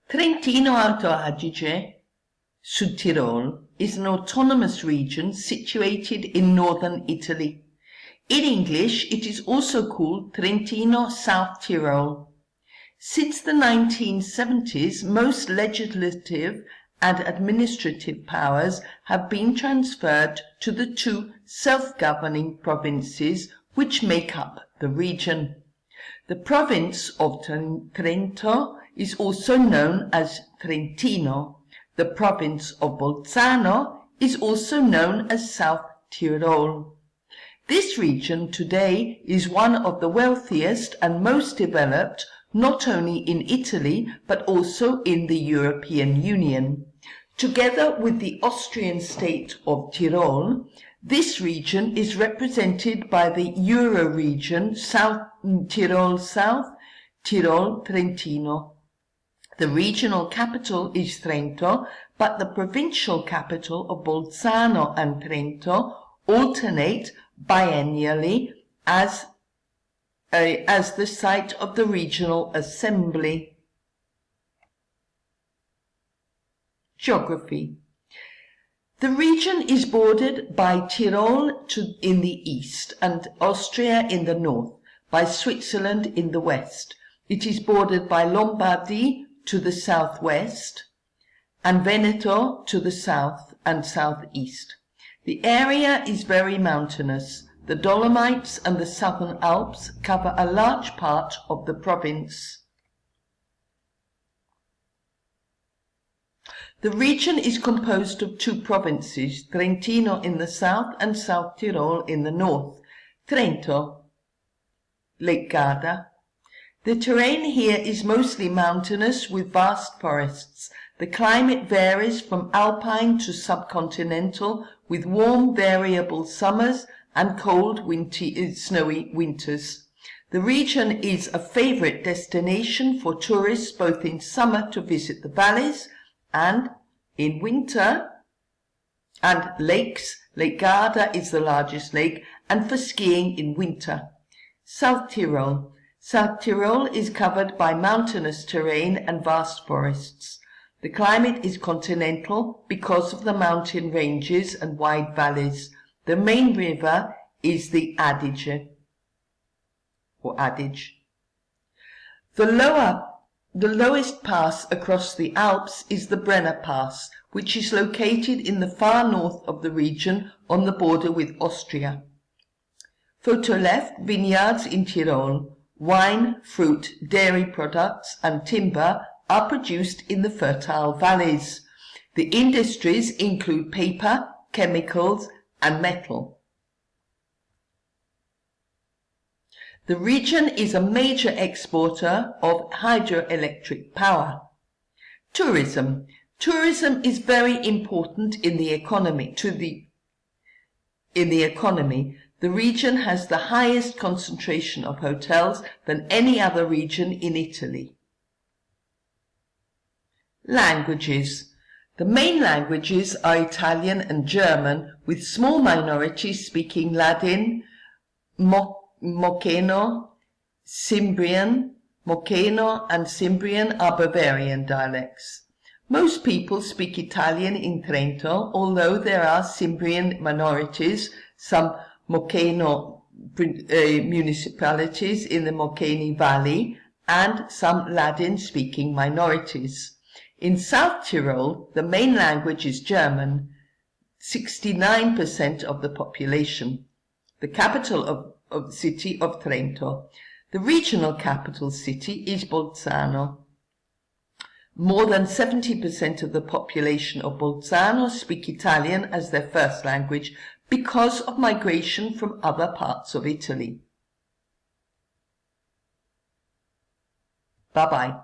Trentino-Alto Adige, Sudtirol, is an autonomous region situated in northern Italy. In English, it is also called Trentino-South Tyrol. Since the 1970s, most legislative and administrative powers have been transferred to the two self-governing provinces which make up the region. The province of Trento is also known as Trentino. The province of Bolzano is also known as South Tyrol. This region today is one of the wealthiest and most developed not only in Italy but also in the European Union. Together with the Austrian state of Tyrol, this region is represented by the Euro-region South Tyrol South, Tyrol Trentino. The regional capital is Trento, but the provincial capital of Bolzano and Trento alternate biennially as the site of the regional assembly. Geography. The region is bordered by Tyrol in the east and Austria in the north, by Switzerland in the west. It is bordered by Lombardy to the southwest and Veneto to the south and southeast. The area is very mountainous. The Dolomites and the Southern Alps cover a large part of the province. The region is composed of two provinces, Trentino in the south and South Tyrol in the north. Trento, Lake Garda. The terrain here is mostly mountainous with vast forests. The climate varies from alpine to subcontinental with warm variable summers and cold snowy winters. The region is a favorite destination for tourists both in summer to visit the valleys and in winter, and lakes. Lake Garda is the largest lake, and for skiing in winter. South Tyrol. South Tyrol is covered by mountainous terrain and vast forests. The climate is continental because of the mountain ranges and wide valleys. The main river is the Adige, or Adige. The lowest pass across the Alps is the Brenner Pass, which is located in the far north of the region on the border with Austria. Photo left, vineyards in Tyrol. Wine, fruit, dairy products and timber are produced in the fertile valleys. The industries include paper, chemicals and metal. The region is a major exporter of hydroelectric power. Tourism. Tourism is very important in the economy. The region has the highest concentration of hotels than any other region in Italy. Languages. The main languages are Italian and German, with small minorities speaking Ladin, Moceno, Cimbrian. Moceno and Cimbrian are Bavarian dialects. Most people speak Italian in Trento, although there are Cimbrian minorities, some Moceno municipalities in the Moceni Valley, and some Ladin-speaking minorities. In South Tyrol, the main language is German, 69% of the population. The capital of the city of Trento. The regional capital city is Bolzano. More than 70% of the population of Bolzano speak Italian as their first language because of migration from other parts of Italy. Bye-bye.